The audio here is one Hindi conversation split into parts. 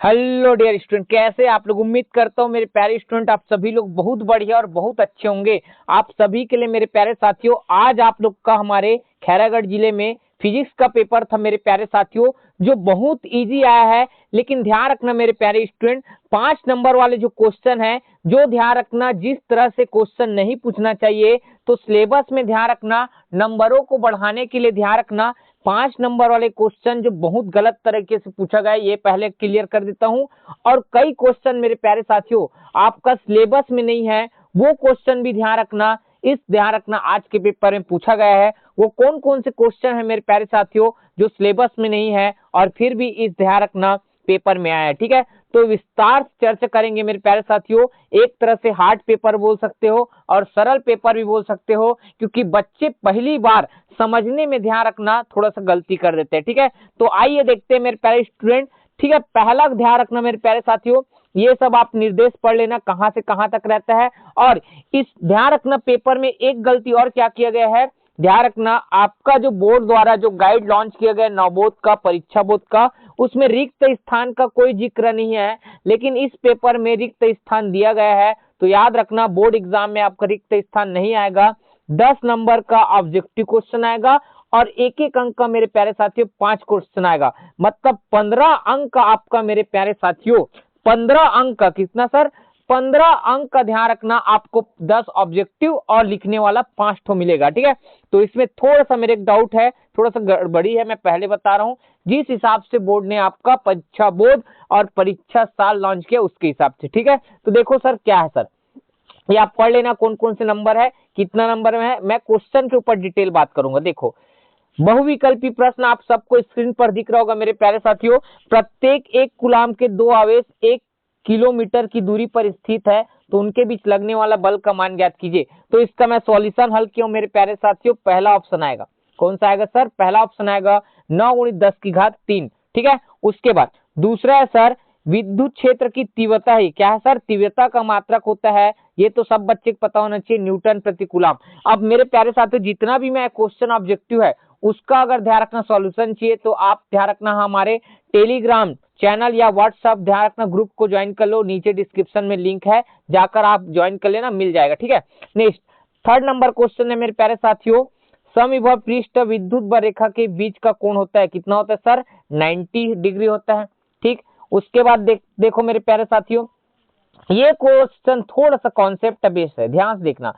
हेलो डियर स्टूडेंट, कैसे आप लोग। उम्मीद करता हूँ मेरे प्यारे स्टूडेंट आप सभी लोग बहुत बढ़िया और बहुत अच्छे होंगे। आप सभी के लिए मेरे प्यारे साथियों, आज आप लोग का हमारे खैरागढ़ जिले में फिजिक्स का पेपर था मेरे प्यारे साथियों, जो बहुत इजी आया है। लेकिन ध्यान रखना मेरे प्यारे स्टूडेंट, 5 नंबर वाले जो क्वेश्चन है, जो ध्यान रखना जिस तरह से क्वेश्चन नहीं पूछना चाहिए, तो सिलेबस में ध्यान रखना, नंबरों को बढ़ाने के लिए ध्यान रखना। 5 नंबर वाले क्वेश्चन जो बहुत गलत तरीके से पूछा गया है, ये पहले क्लियर कर देता हूं। और कई क्वेश्चन मेरे प्यारे साथियों आपका सिलेबस में नहीं है, वो क्वेश्चन भी ध्यान रखना। ध्यान रखना आज के पेपर में पूछा गया है, वो कौन कौन से क्वेश्चन है मेरे प्यारे साथियों जो सिलेबस में नहीं है और फिर भी इस ध्यान रखना पेपर में आया है। ठीक है, तो विस्तार से चर्चा करेंगे मेरे प्यारे साथियों। एक तरह से हार्ड पेपर बोल सकते हो और सरल पेपर भी बोल सकते हो, क्योंकि बच्चे पहली बार समझने में ध्यान रखना थोड़ा सा गलती कर देते हैं। ठीक है, तो आइए देखते हैं मेरे प्यारे स्टूडेंट। ठीक है, पहला ध्यान रखना मेरे प्यारे साथियों, ये सब आप निर्देश पढ़ लेना कहां से कहां तक रहता है। और इस ध्यान रखना पेपर में एक गलती और क्या किया गया है, ध्यान रखना आपका जो बोर्ड द्वारा जो गाइड लॉन्च किया गया नवबोध का, परीक्षा बोध का, उसमें रिक्त स्थान का कोई जिक्र नहीं है, लेकिन इस पेपर में रिक्त स्थान दिया गया है। तो याद रखना, बोर्ड एग्जाम में आपका रिक्त स्थान नहीं आएगा। 10 नंबर का ऑब्जेक्टिव क्वेश्चन आएगा और एक एक अंक का मेरे प्यारे साथियों 5 क्वेश्चन आएगा, मतलब 15 अंक का आपका मेरे प्यारे साथियों, 15 अंक का कितना सर, 15 अंक का ध्यान रखना आपको। 10 ऑब्जेक्टिव और लिखने वाला 5 ठो मिलेगा। ठीक है, तो इसमें थोड़ा सा मेरे डाउट है, थोड़ा सा गड़बड़ी है, मैं पहले बता रहा हूं। जिस हिसाब से बोर्ड ने आपका परीक्षा बोर्ड और परीक्षा साल लॉन्च किया उसके हिसाब से। ठीक है, तो देखो सर क्या है सर, ये आप पढ़ लेना कौन कौन से नंबर है, कितना नंबर में है। मैं क्वेश्चन के ऊपर डिटेल बात करूंगा। देखो, बहुविकल्पी प्रश्न आप सबको स्क्रीन पर दिख रहा होगा मेरे प्यारे साथियों। प्रत्येक 1 कूलाम के 2 आवेश 1 किलोमीटर की दूरी पर स्थित है, तो उनके बीच लगने वाला बल का मान ज्ञात कीजिए। तो इसका मैं सॉल्यूशन हल किया हूं मेरे प्यारे साथियों। पहला ऑप्शन आएगा, कौन सा आएगा सर, पहला ऑप्शन आएगा 9 × 10⁻3। ठीक है, उसके बाद दूसरा है सर, विद्युत क्षेत्र की तीव्रता ही क्या है सर, तीव्रता का मात्रक होता है, ये तो सब बच्चे को पता होना चाहिए, न्यूटन प्रति कूलाम। अब मेरे प्यारे साथियों, जितना भी मैं क्वेश्चन ऑब्जेक्टिव है उसका अगर ध्यान रखना सॉल्यूशन चाहिए, तो आप ध्यान रखना हमारे टेलीग्राम चैनल या व्हाट्सएप ध्यान रखना ग्रुप को ज्वाइन कर लो, नीचे डिस्क्रिप्शन में लिंक है, जाकर आप ज्वाइन कर लेना, मिल जाएगा। ठीक है, नेक्स्ट 3rd नंबर क्वेश्चन है मेरे प्यारे साथियों, समविभव पृष्ठ विद्युत बर रेखा के बीच का कोण होता है, कितना होता है सर, 90 डिग्री होता है। ठीक, उसके बाद देखो मेरे प्यारे साथियों, ये क्वेश्चन थोड़ा सा कॉन्सेप्ट बेस्ड है, ध्यान से देखना।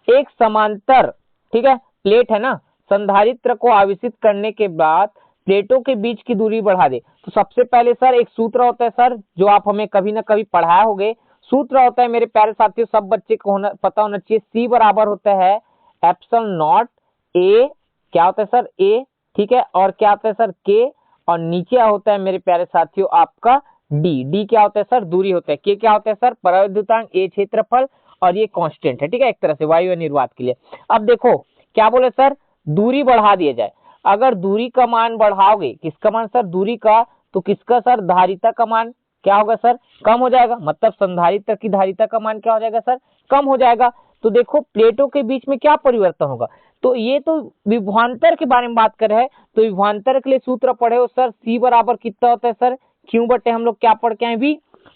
एक समांतर, ठीक है, प्लेट है ना, संधारित्र को आवेशित करने के बाद प्लेटों के बीच की दूरी बढ़ा दे। तो सबसे पहले सर एक सूत्र होता है सर, जो आप हमें कभी ना कभी पढ़ाया होगे। सूत्र होता है मेरे प्यारे साथियों, सब बच्चे को पता होना चाहिए, सी बराबर होता है ε0 ए, क्या होता है सर ए, ठीक है, और क्या होता है सर के, और नीचे होता है मेरे प्यारे साथियों आपका डी। डी क्या होता है सर, दूरी होता है। के क्या होता है सर, पराविद्युतांक, ए क्षेत्रफल, और ये कांस्टेंट है। ठीक है, एक तरह से वायु निर्वात के लिए। अब देखो क्या बोले सर, दूरी बढ़ा दिया जाए। अगर दूरी का मान बढ़ाओगे, किसका मान सर, दूरी का, तो किसका सर, धारिता का मान क्या होगा सर, कम हो जाएगा, मतलब संधारित्र की धारिता का मान क्या हो जाएगा सर, कम हो जाएगा। तो देखो प्लेटों के बीच में क्या परिवर्तन होगा, तो ये तो विभवांतर के बारे में बात कर रहे हैं, तो विभवांतर के लिए सूत्र पढ़े हो सर, सी बराबर कितना होता है सर, क्यू बटे हम लोग क्या पढ़ के आए भी।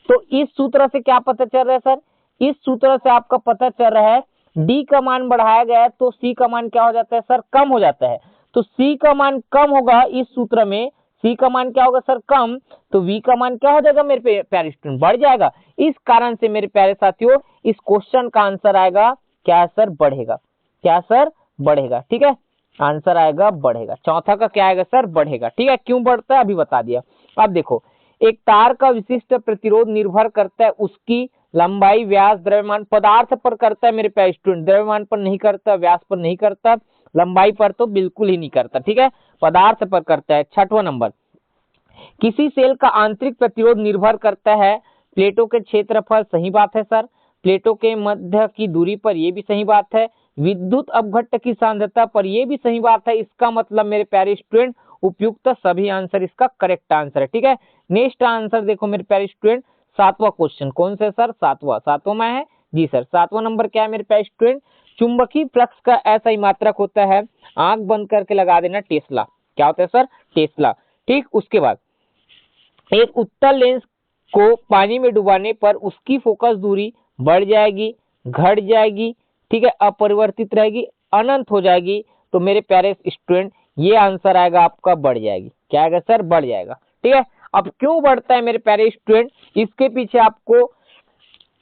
तो इस सूत्र से क्या पता चल रहा है सर, इस सूत्र से आपका पता चल रहा है डी का मान बढ़ाया गया है, तो सी का मान क्या हो जाता है सर, कम हो जाता है। तो सी का मान कम होगा इस सूत्र में, सी का मान क्या होगा सर, कम, तो वी का मान क्या हो जाएगा मेरे प्यारे स्टूडेंट, बढ़ जाएगा। इस कारण से मेरे प्यारे साथियों इस क्वेश्चन का आंसर आएगा क्या सर, बढ़ेगा, क्या सर, बढ़ेगा। ठीक है, आंसर आएगा बढ़ेगा। चौथा का क्या आएगा सर, बढ़ेगा। ठीक है, क्यों बढ़ता है अभी बता दिया। अब देखो, एक तार का विशिष्ट प्रतिरोध निर्भर करता है उसकी लंबाई, व्यास, द्रव्यमान, पदार्थ पर करता है मेरे प्यारे स्टूडेंट, द्रव्यमान पर नहीं करता, व्यास पर नहीं करता, लंबाई पर तो बिल्कुल ही नहीं करता। ठीक है, पदार्थ पर करता है। 6वां नंबर, किसी सेल का आंतरिक प्रतिरोध निर्भर करता है प्लेटों के क्षेत्रफल, सही बात है सर, प्लेटों के मध्य की दूरी पर, यह भी सही बात है, विद्युत अपघट्ट की सांद्रता पर, यह भी सही बात है। इसका मतलब मेरे प्यारे स्टूडेंट उपयुक्त सभी आंसर इसका करेक्ट आंसर है। ठीक है, नेक्स्ट आंसर देखो मेरे प्यारे स्टूडेंट, 7वां क्वेश्चन, कौन सा सर, 7वां में है जी सर। 7वां नंबर क्या है मेरे प्यारे स्टूडेंट, चुंबकीय फ्लक्स का ऐसा ही मात्रक होता है, आंख बंद करके लगा देना, टेस्ला, क्या होता है सर, टेस्ला। ठीक, उसके बाद एक उत्तल लेंस को पानी में डुबाने पर उसकी फोकस दूरी बढ़ जाएगी, घट जाएगी, ठीक है, अपरिवर्तित रहेगी, अनंत हो जाएगी। तो मेरे प्यारे स्टूडेंट ये आंसर आएगा आपका बढ़ जाएगी। क्या आएगा सर? बढ़ जाएगा। ठीक है, अब क्यों बढ़ता है मेरे प्यारे स्टूडेंट, इसके पीछे आपको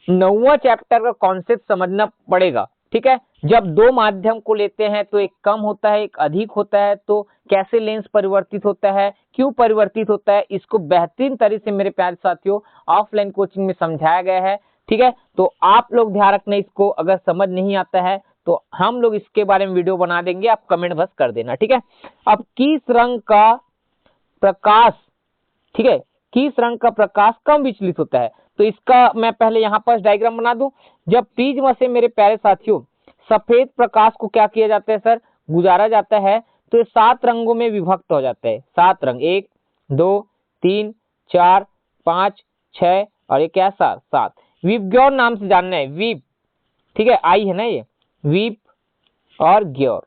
9वां चैप्टर का कॉन्सेप्ट समझना पड़ेगा। ठीक है, जब दो माध्यम को लेते हैं तो एक कम होता है, एक अधिक होता है, तो कैसे लेंस परिवर्तित होता है, क्यों परिवर्तित होता है, इसको बेहतरीन तरीके से मेरे प्यारे साथियों ऑफलाइन कोचिंग में समझाया गया है। ठीक है, तो आप लोग ध्यान रखना, इसको अगर समझ नहीं आता है तो हम लोग इसके बारे में वीडियो बना देंगे, आप कमेंट बस कर देना। ठीक है, अब किस रंग का प्रकाश, ठीक है, किस रंग का प्रकाश कम विचलित होता है, तो इसका मैं पहले यहाँ पर डायग्राम बना दूं। जब प्रिज्म से मेरे प्यारे साथियों सफेद प्रकाश को क्या किया जाता है सर? गुजारा जाता है, तो ये 7 रंगों में विभक्त हो जाता है। 7 रंग, 1 2 3 4 5 6 और ये क्या? 7। विबग्योर नाम से जानना है, विब, ठीक है, आई है ना ये, विब और ग्योर,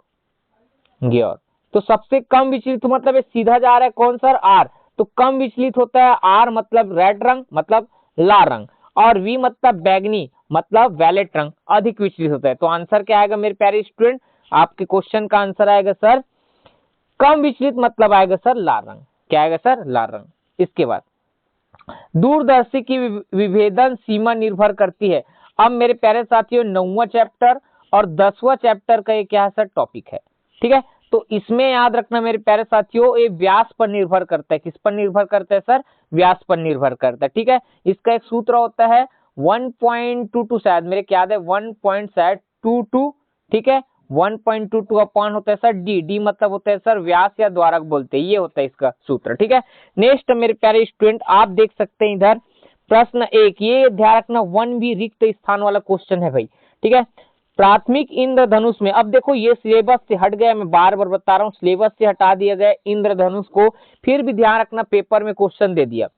ग्योर। तो सबसे कम विचलित मतलब ये सीधा जा रहा है कौन सर? आर, तो कम विचलित होता है आर मतलब रेड रंग, मतलब लाल रंग, और वी मतलब बैगनी मतलब वैलेट रंग अधिक विचलित होता है। तो आंसर क्या आएगा मेरे प्यारे स्टूडेंट? आपके क्वेश्चन का आंसर आएगा सर कम विचलित मतलब आएगा सर लाल रंग। क्या आएगा सर? लाल रंग। इसके बाद दूरदर्शी की विभेदन सीमा निर्भर करती है। अब मेरे प्यारे साथियों 9वां चैप्टर और 10वां चैप्टर का ये क्या है सर? टॉपिक है। ठीक है, तो इसमें याद रखना मेरे प्यारे साथियों, ये व्यास पर निर्भर करता है। किस पर निर्भर करता है सर? व्यास पर निर्भर करता है। ठीक है, इसका एक सूत्र होता है 1.22, शायद मेरे क्या याद है 1.22, ठीक है, 1.22 अपॉन होता है सर डी, डी मतलब होता है सर व्यास या द्वारक बोलते हैं, ये होता है इसका सूत्र। ठीक है, नेक्स्ट मेरे प्यारे स्टूडेंट आप देख सकते हैं इधर प्रश्न 1, ये ध्यान रखना 1B रिक्त स्थान वाला क्वेश्चन है भाई। ठीक है, प्राथमिक इंद्रधनुष में, अब देखो ये सिलेबस से हट गया, मैं बार बार बता रहा हूँ, सिलेबस से हटा दिया गया इंद्रधनुष को, फिर भी ध्यान रखना पेपर में क्वेश्चन दे दिया।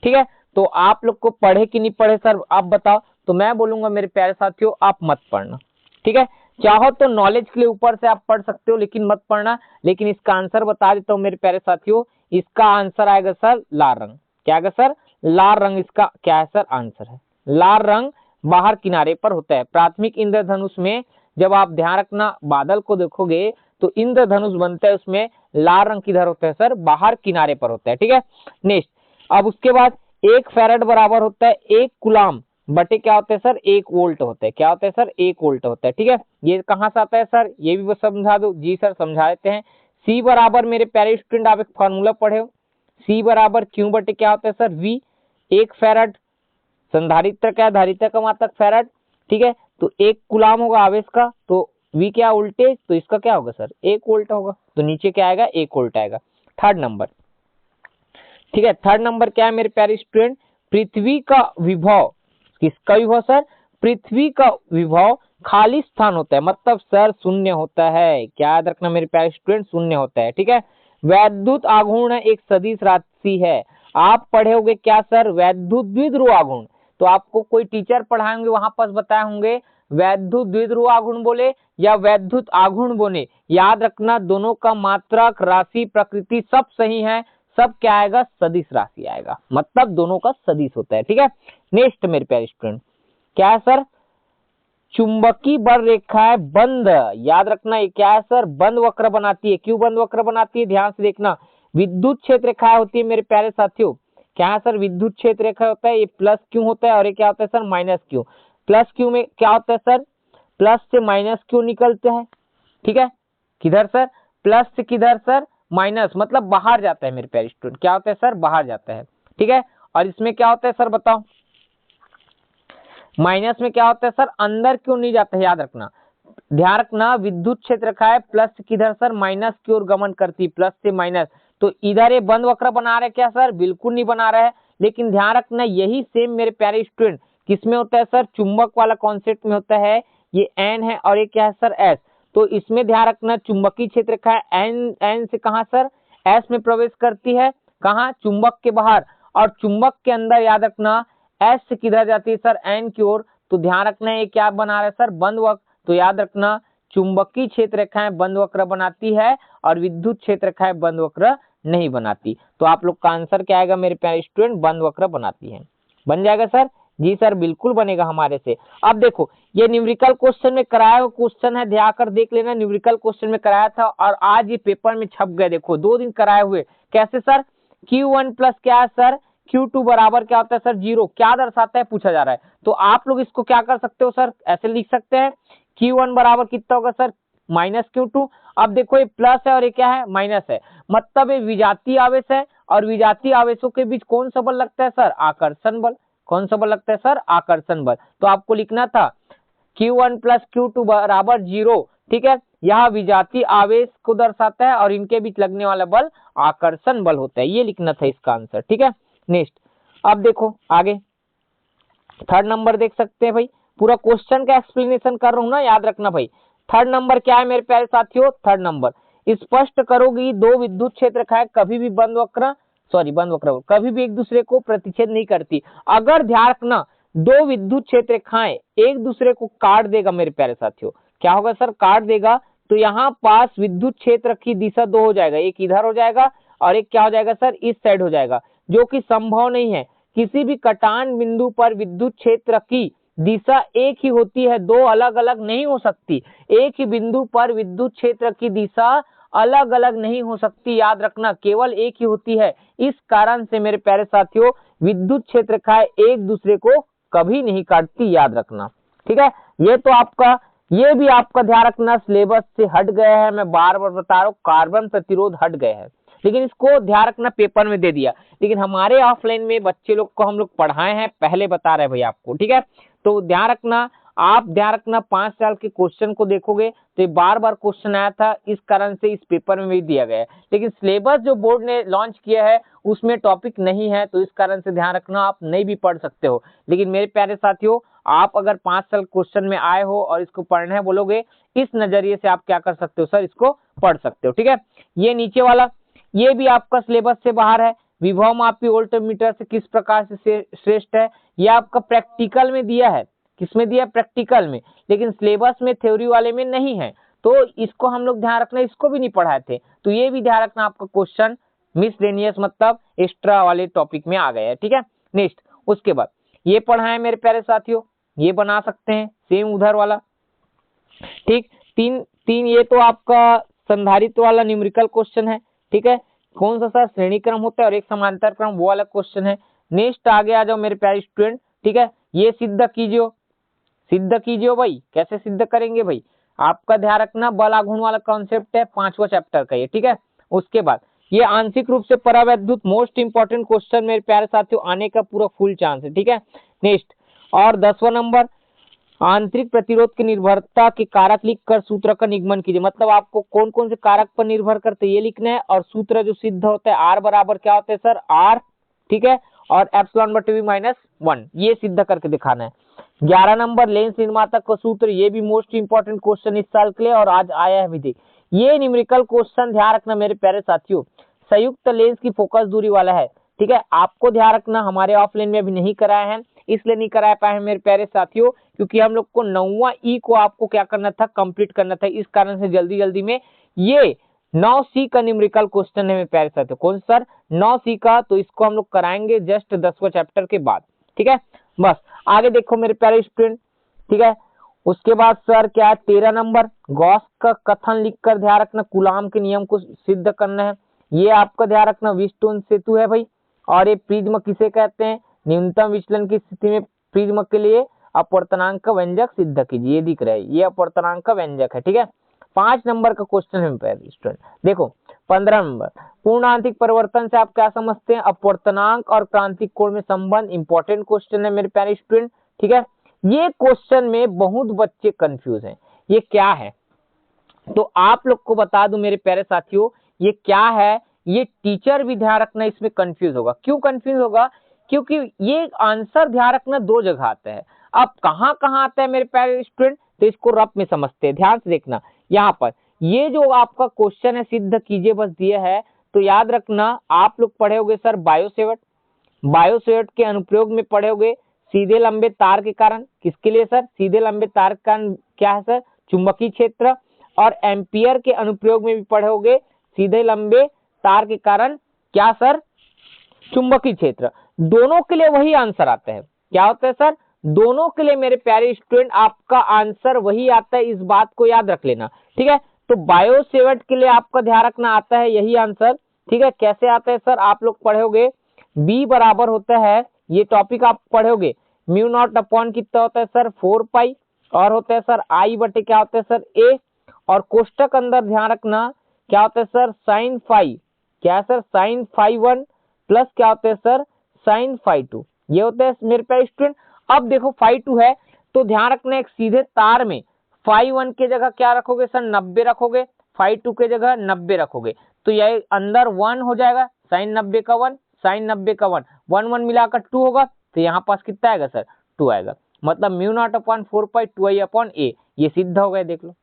ठीक है, तो आप लोग को पढ़े कि नहीं पढ़े सर आप बताओ? तो मैं बोलूंगा मेरे प्यारे साथियों आप मत पढ़ना। ठीक है, चाहो तो नॉलेज के लिए ऊपर से आप पढ़ सकते हो, लेकिन मत पढ़ना। लेकिन इसका आंसर बता देता हूँ मेरे प्यारे साथियों, इसका आंसर आएगा सर लाल रंग। क्या आएगा सर? लाल रंग इसका क्या है सर? आंसर है। लाल रंग बाहर किनारे पर होता है। प्राथमिक इंद्रधनुष में जब आप ध्यान रखना बादल को देखोगे तो इंद्रधनुष बनता है, उसमें लाल रंग किधर होता है सर? बाहर किनारे पर होता है। ठीक है, नेक्स्ट, अब उसके बाद 1 फैराड बराबर होता है 1 कूलाम बटे क्या होता है सर? 1 वोल्ट होता है। क्या होता है सर? 1 वोल्ट होता है। ठीक है, ये कहां से आता है सर? ये भी समझा दो। जी सर समझा देते हैं। सी बराबर मेरे प्यारे स्टूडेंट आप एक फॉर्मूला पढ़े हो, सी बराबर क्यू बटे क्या होता है सर? वी। 1 फैराड संधारित्र क्या है? धारित्र का मात्रक फैराड। ठीक है, तो 1 कूलाम होगा आवेश का, तो वी क्या? वोल्टेज, तो इसका क्या होगा सर? 1 वोल्ट होगा, तो नीचे क्या आएगा? 1 वोल्ट आएगा। थर्ड नंबर, ठीक है, थर्ड नंबर क्या है मेरे प्यारे स्टूडेंट? पृथ्वी का विभव, किसका विभव सर? पृथ्वी का विभव खाली स्थान होता है, मतलब सर शून्य होता है। क्या याद रखना मेरे प्यारे स्टूडेंट? शून्य होता है। ठीक है, वैद्युत आघूर्ण एक सदिश राशि है। आप पढ़े होंगे क्या सर? वैद्युत द्विध्रुव आघूर्ण, तो आपको कोई टीचर पढ़ाएंगे वहां पर बताए होंगे वैद्युत द्विध्रुव आघूर्ण बोले या वैद्युत आघूर्ण बोले। याद रखना दोनों का मात्रक, राशि, प्रकृति सब सही है, सब क्या आएगा? सदिश राशि आएगा, मतलब दोनों का सदिश होता है। ठीक है, नेक्स्ट मेरे प्यारे स्टूडेंट क्या है सर? चुंबकीय बल रेखाएं बंद, याद रखना ये क्या है सर? बंद वक्र बनाती है। क्यों बंद वक्र बनाती है? ध्यान से देखना। विद्युत क्षेत्र रेखाएं होती है मेरे प्यारे साथियों। क्या है सर? विद्युत क्षेत्र रेखा होता है, ये प्लस क्यू होता है और ये क्या होता है sir? Minus Q. Plus Q में क्या होता है सर? प्लस से माइनस क्यू निकलते हैं। ठीक है, किधर सर? प्लस से किधर सर? माइनस, मतलब बाहर जाता है मेरे प्यारे स्टूडेंट। क्या होता है सर? बाहर जाता है। ठीक है, और इसमें क्या होता है सर बताओ? माइनस में क्या होता है सर? अंदर क्यों नहीं जाता है, याद रखना, ध्यान रखना। विद्युत क्षेत्र रेखा है प्लस किधर सर? माइनस की ओर गमन करती, प्लस से माइनस। तो इधर ये बंद वक्र बना रहे क्या सर? बिल्कुल नहीं बना रहा है। लेकिन ध्यान रखना यही सेम मेरे प्यारे स्टूडेंट किसमें होता है सर? चुंबक वाला कॉन्सेप्ट में होता है। ये एन है और ये क्या है सर? एस। तो इसमें ध्यान रखना चुंबकीय क्षेत्र रेखा है एन से कहां सर? एस में प्रवेश करती है। कहां? चुंबक के बाहर। और चुंबक के अंदर याद रखना एस से किधर जाती है सर? एन की ओर। तो ध्यान रखना ये क्या बना रहा है सर? बंद वक्र। तो याद रखना चुंबकीय क्षेत्र रेखाएं बंद वक्र बनाती है और विद्युत क्षेत्र रेखाएं बंद वक्र नहीं बनाती। तो आप लोग का आंसर क्या आएगा मेरे प्यारे स्टूडेंट? बंद वक्र बनाती है। बन जाएगा सर? जी सर, बिल्कुल बनेगा हमारे से। अब देखो ये न्यूमेरिकल क्वेश्चन में कराया हुआ क्वेश्चन है, ध्यान कर देख लेना, न्यूमेरिकल क्वेश्चन में कराया था और आज ये पेपर में छप गए। देखो 2 दिन कराए हुए। कैसे सर? Q1 प्लस क्या है सर? Q2 बराबर क्या होता है सर? 0। क्या दर्शाता है पूछा जा रहा है। तो आप लोग इसको क्या कर सकते हो सर? ऐसे लिख सकते हैं Q1 बराबर कितना होगा सर? Minus Q2। अब देखो ये प्लस है और ये क्या है? माइनस है, मतलब ये विजातीय आवेश है और विजातीय आवेशों के बीच कौन सा बल लगता है सर? आकर्षण बल। कौन सा बल लगता है सर? आकर्षण बल। तो आपको लिखना था Q1 प्लस Q2 बराबर 0। ठीक है, यह विजातीय आवेश को दर्शाता है और इनके बीच लगने वाला बल आकर्षण बल होता है। ये लिखना था इसका आंसर। ठीक है, नेक्स्ट। अब देखो आगे 3rd नंबर देख सकते हैं भाई, पूरा क्वेश्चन का एक्सप्लेनेशन कर रहा हूं ना, याद रखना भाई। 3rd नंबर क्या है मेरे प्यारे साथियों? 3rd नंबर, स्पष्ट करोगी 2 विद्युत क्षेत्र रेखाएं कभी भी बंद वक्र कभी भी एक दूसरे को प्रतिच्छेद नहीं करती। अगर ध्यान रखना 2 विद्युत क्षेत्र रेखाएं एक दूसरे को काट देगा मेरे प्यारे साथियों, क्या होगा सर? काट देगा, तो यहाँ पास विद्युत क्षेत्र की दिशा 2 हो जाएगा, एक इधर हो जाएगा और एक क्या हो जाएगा सर? इस साइड हो जाएगा, जो कि संभव नहीं है। किसी भी कटान बिंदु पर विद्युत क्षेत्र की दिशा एक ही होती है, 2 अलग अलग नहीं हो सकती। एक ही बिंदु पर विद्युत क्षेत्र की दिशा अलग अलग नहीं हो सकती, याद रखना, केवल एक ही होती है। इस कारण से मेरे प्यारे साथियों विद्युत क्षेत्र रेखाएं एक दूसरे को कभी नहीं काटती, याद रखना। ठीक है, ये भी आपका ध्यान रखना सिलेबस से हट गए हैं, मैं बार बार बता रहा हूँ, कार्बन प्रतिरोध हट गए हैं, लेकिन इसको ध्यान रखना पेपर में दे दिया, लेकिन हमारे ऑफलाइन में बच्चे लोग को हम लोग पढ़ाए हैं, पहले बता रहे हैं भाई आपको। ठीक है, तो ध्यान रखना, आप ध्यान रखना 5 साल के क्वेश्चन को देखोगे तो बार बार क्वेश्चन आया था, इस कारण से इस पेपर में भी दिया गया है, लेकिन सिलेबस जो बोर्ड ने लॉन्च किया है उसमें टॉपिक नहीं है, तो इस कारण से ध्यान रखना आप नहीं भी पढ़ सकते हो। लेकिन मेरे प्यारे साथियों आप अगर 5 साल क्वेश्चन में आए हो और इसको पढ़ने बोलोगे, इस नजरिए से आप क्या कर सकते हो सर? इसको पढ़ सकते हो। ठीक है, ये नीचे वाला ये भी आपका सिलेबस से बाहर है। विभव मापी वोल्टमीटर से किस प्रकार से श्रेष्ठ है, यह आपका प्रैक्टिकल में दिया है। किसमें दिया? प्रैक्टिकल में, लेकिन सिलेबस में थ्योरी वाले में नहीं है, तो इसको हम लोग ध्यान रखना, इसको भी नहीं पढ़ाए थे, तो ये भी ध्यान रखना आपका क्वेश्चन मिसलेनियस मतलब एक्स्ट्रा वाले टॉपिक में आ गया है। ठीक है, नेक्स्ट उसके बाद ये पढ़ाए मेरे प्यारे साथियों, ये बना सकते हैं सेम उधर वाला। ठीक, तीन ये तो आपका संधारित्र वाला न्यूमेरिकल क्वेश्चन है। ठीक है, कौन सा सर? श्रेणी क्रम होता है और एक समांतर क्रम, वो वाला क्वेश्चन है। नेक्स्ट आगे आ जाओ मेरे प्यारे स्टूडेंट। ठीक है, ये सिद्ध कीजिए भाई। कैसे सिद्ध करेंगे भाई? आपका ध्यान रखना बल आघूर्ण वाला कॉन्सेप्ट है 5वां चैप्टर का ये। ठीक है, उसके बाद ये आंशिक रूप से परावैद्युत, मोस्ट इंपॉर्टेंट क्वेश्चन मेरे प्यारे साथियों, आने का पूरा फुल चांस है। ठीक है, नेक्स्ट और 10वां नंबर, आंतरिक प्रतिरोध की निर्भरता के कारक लिखकर सूत्र का निगमन कीजिए। मतलब आपको कौन कौन से कारक पर निर्भर करते ये लिखना है, और सूत्र जो सिद्ध होता है आर बराबर क्या होता है सर? आर। ठीक है, और एप्सिलॉन बटे वी माइनस 1, ये सिद्ध करके दिखाना है। 11 नंबर, लेंस निर्माता का सूत्र, ये भी मोस्ट इंपॉर्टेंट क्वेश्चन इस साल के लिए और आज आया है विधि। ये न्यूमेरिकल क्वेश्चन ध्यान रखना मेरे प्यारे साथियों, संयुक्त लेंस की फोकस दूरी वाला है। ठीक है, आपको ध्यान रखना, हमारे ऑफलाइन में अभी नहीं कराया है, इसलिए नहीं करा पाए हैं मेरे प्यारे साथियों, क्योंकि हम लोग को 9वां ई को आपको क्या करना था? कंप्लीट करना था, इस कारण से जल्दी जल्दी में ये 9C का न्यूमेरिकल क्वेश्चन है मेरे प्यारे साथियों। कौन सर? 9C का, तो इसको हम लोग कराएंगे जस्ट 10वां चैप्टर के बाद। ठीक है, बस आगे देखो मेरे प्यारे स्टूडेंट। ठीक है, उसके बाद सर क्या है? 13 नंबर, गॉस का कथन लिखकर ध्यान रखना कूलाम के नियम को सिद्ध करना है। ये आपका ध्यान रखना व्हीटस्टोन सेतु है भाई, और ये प्रिज्म किसे कहते हैं? न्यूनतम विचलन की स्थिति में प्रिज्म के लिए अपवर्तनांक का व्यंजक सिद्ध कीजिए। ये दिख रहा है, ये अपवर्तनांक का व्यंजक है। ठीक है, 5 नंबर का क्वेश्चन है मेरे स्टूडेंट। देखो 15 नंबर, पूर्णांतिक परिवर्तन से आप क्या समझते हैं? अपवर्तनांक और क्रांतिक कोण में संबंध, इंपॉर्टेंट क्वेश्चन है मेरे प्यारे स्टूडेंट। ठीक है, ये क्वेश्चन में बहुत बच्चे कंफ्यूज हैं, ये क्या है? तो आप लोग को बता दूं मेरे प्यारे साथियों, ये क्या है? ये टीचर भी ध्यान रखना इसमें कंफ्यूज होगा। क्यों कंफ्यूज होगा? क्योंकि ये आंसर ध्यान रखना 2 जगह आता है। अब कहां कहां आता है मेरे प्यारे स्टूडेंट? तो इसको रफ में समझते हैं, ध्यान से देखना। यहाँ पर ये जो आपका क्वेश्चन है सिद्ध कीजिए बस दिया है, तो याद रखना आप लोग पढ़े होंगे सर बायोसेवर्ट के अनुप्रयोग में पढ़े होंगे, सीधे लंबे तार के कारण। किसके लिए सर? सीधे लंबे तार के कारण क्या है सर? चुंबकीय क्षेत्र। और एम्पियर के अनुप्रयोग में भी पढ़े होंगे, सीधे लंबे तार के कारण क्या सर? चुंबकीय क्षेत्र। दोनों के लिए वही आंसर आता है। क्या होता है सर? दोनों के लिए मेरे प्यारे स्टूडेंट आपका आंसर वही आता है, इस बात को याद रख लेना। ठीक है, तो बायोसेवर्ट के लिए आपका ध्यान रखना आता है यही आंसर। ठीक है, कैसे आता है सर? आप लोग पढ़ोगे बी बराबर होता है, ये टॉपिक आप पढ़ोगे, म्यू नॉट अपॉन कितना होता है सर? 4 पाई, और होता है सर आई बटे क्या होता है सर? ए, और कोष्टक अंदर ध्यान रखना क्या होता है सर? साइन फाई, क्या है सर? साइन फाई 1 प्लस क्या होता है सर? साइन फाई 2, ये होता है मेरे प्यारे स्टूडेंट। अब देखो फाई 2 है तो ध्यान रखना एक सीधे तार में फाई 1 के जगह क्या रखोगे सर? 90 रखोगे, फाई 2 के जगह 90 रखोगे, तो यह अंदर 1 हो जाएगा, साइन 90 का 1, साइन 90 का 1, 1 1 मिलाकर 2 होगा, तो यहाँ पास कितना आएगा सर? 2 आएगा। मतलब म्यू नॉट अपॉन 4 पाई 2i अपॉन ए, ये सिद्ध हो गया, देख लो।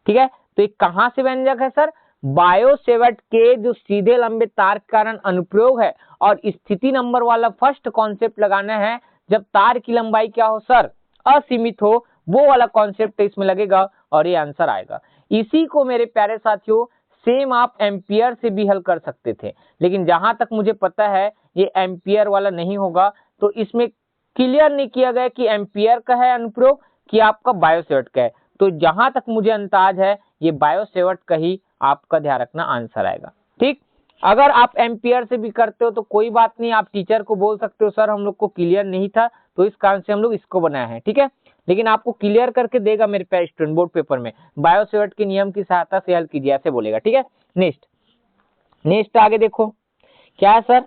ठीक है, तो ये कहां से व्यंजक है सर? बायोसेवर्ट के जो सीधे लंबे तार के कारण अनुप्रयोग है, और स्थिति नंबर वाला फर्स्ट कॉन्सेप्ट लगाना है जब तार की लंबाई क्या हो सर? असीमित हो, वो वाला कॉन्सेप्ट इसमें लगेगा और ये आंसर आएगा। इसी को मेरे प्यारे साथियों सेम आप एम्पियर से भी हल कर सकते थे, लेकिन जहां तक मुझे पता है ये एम्पियर वाला नहीं होगा, तो इसमें क्लियर नहीं किया गया कि एम्पियर का है अनुप्रयोग कि आपका बायोसेवर्ट का है। तो जहां तक मुझे अंदाज है ये बायोसेवर्ट का ही आपका ध्यान रखना आंसर आएगा। ठीक, अगर आप एम्पियर से भी करते हो तो कोई बात नहीं, आप टीचर को बोल सकते हो सर हम लोग को क्लियर नहीं था, तो इस कारण से हम लोग इसको बनाया है। ठीक है, लेकिन आपको क्लियर करके देगा मेरे प्यारे स्टूडेंट बोर्ड पेपर में, बायोसेवर्ट के नियम की सहायता से हल कीजिए, ऐसे बोलेगा। ठीक है, नेक्स्ट आगे देखो क्या है सर?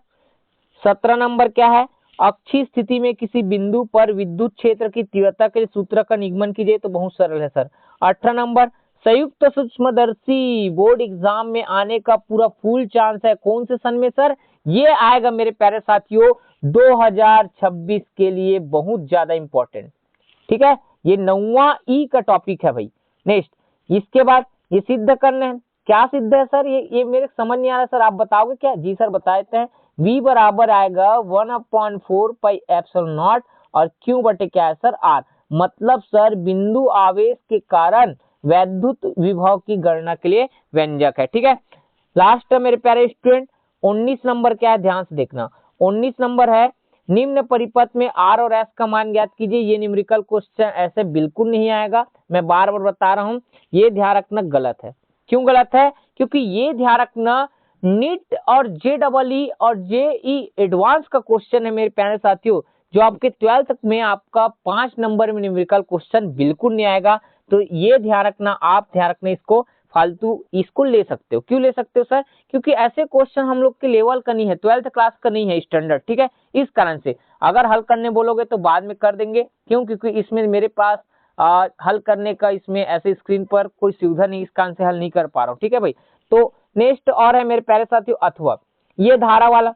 17 नंबर क्या है? अक्षीय स्थिति में किसी बिंदु पर विद्युत क्षेत्र की तीव्रता के लिए सूत्र का निगमन कीजिए, तो बहुत सरल है सर। 18 नंबर, संयुक्त सूक्ष्मदर्शी बोर्ड एग्जाम में आने का पूरा फुल चांस है, कौन से सन में सर? ये आएगा मेरे प्यारे साथियों 2026 के लिए, बहुत ज्यादा इंपॉर्टेंट। ठीक है, ये 9वां ई का टॉपिक है भाई। नेक्स्ट, इसके बाद ये सिद्ध करना है, क्या सिद्ध है सर? ये मेरे समझ नहीं आ रहा सर, आप बताओगे क्या? जी सर बता देते हैं। v बराबर आएगा 1/4 पाई एप्सिलॉन नॉट, और q बटे क्या है सर? r। मतलब सर बिंदु आवेश के कारण वैद्युत विभव की गणना के लिए व्यंजक है। ठीक है, लास्ट है मेरे प्यारे स्टूडेंट 19 नंबर क्या है? ध्यान से देखना, 19 नंबर है निम्न परिपथ में r और s का मान ज्ञात कीजिए। ये न्यूमेरिकल क्वेश्चन ऐसे बिल्कुल नहीं आएगा, मैं बार बार बता रहा हूं, ये ध्यान रखना गलत है। क्यों गलत है? क्योंकि ये ध्यान रखना नीट और JEE और JEE एडवांस का क्वेश्चन है मेरे प्यारे साथियों, जो आपके 12th में आपका 5 नंबर में न्यूमेरिकल क्वेश्चन बिल्कुल नहीं आएगा। तो ये ध्यान रखना, आप ध्यान रखना इसको, फालतू इसको ले सकते हो। क्यों ले सकते हो सर? क्योंकि ऐसे क्वेश्चन हम लोग के लेवल का नहीं है, 12th क्लास का नहीं है स्टैंडर्ड। ठीक है, इस कारण से अगर हल करने बोलोगे तो बाद में कर देंगे। क्यों? क्योंकि इसमें मेरे पास हल करने का इसमें ऐसे स्क्रीन पर कोई सुविधा नहीं, इस कारण से हल नहीं कर पा रहा हूँ। ठीक है भाई, तो नेक्स्ट और है मेरे प्यारे साथियों अथवा, ये धारा वाला।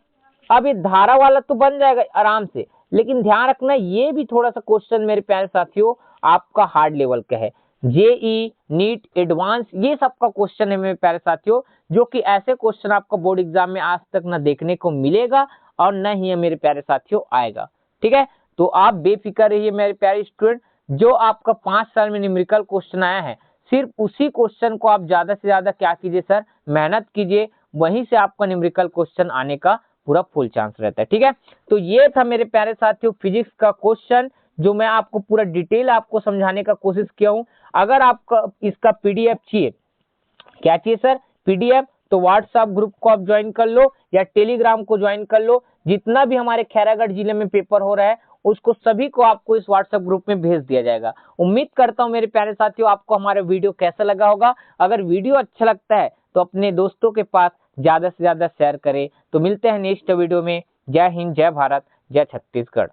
अब ये धारा वाला तो बन जाएगा आराम से, लेकिन ध्यान रखना ये भी थोड़ा सा क्वेश्चन मेरे प्यारे साथियों आपका हार्ड लेवल का है। JEE नीट एडवांस ये सब का क्वेश्चन है मेरे प्यारे साथियों, जो कि ऐसे क्वेश्चन आपका बोर्ड एग्जाम में आज तक ना देखने को मिलेगा और न ही मेरे प्यारे साथियों आएगा। ठीक है, तो आप बेफिक्र रहिए मेरे प्यारे स्टूडेंट, जो आपका 5 साल में न्यूमेरिकल क्वेश्चन आया है सिर्फ उसी क्वेश्चन को आप ज्यादा से ज्यादा क्या कीजिए सर? मेहनत कीजिए, वहीं से आपका न्यूमेरिकल क्वेश्चन आने का पूरा फुल चांस रहता है। ठीक है, तो ये था मेरे प्यारे साथियों फिजिक्स का क्वेश्चन, जो मैं आपको पूरा डिटेल आपको समझाने का कोशिश किया हूं। अगर आपका इसका PDF चाहिए, क्या चाहिए सर? PDF, तो व्हाट्सएप ग्रुप को आप ज्वाइन कर लो या टेलीग्राम को ज्वाइन कर लो। जितना भी हमारे खैरागढ़ जिले में पेपर हो रहा है उसको सभी को आपको इस व्हाट्सएप ग्रुप में भेज दिया जाएगा। उम्मीद करता हूं मेरे प्यारे साथियों आपको हमारा वीडियो कैसा लगा होगा। अगर वीडियो अच्छा लगता है तो अपने दोस्तों के पास ज्यादा से ज्यादा शेयर करें। तो मिलते हैं नेक्स्ट वीडियो में। जय हिंद, जय भारत, जय छत्तीसगढ़।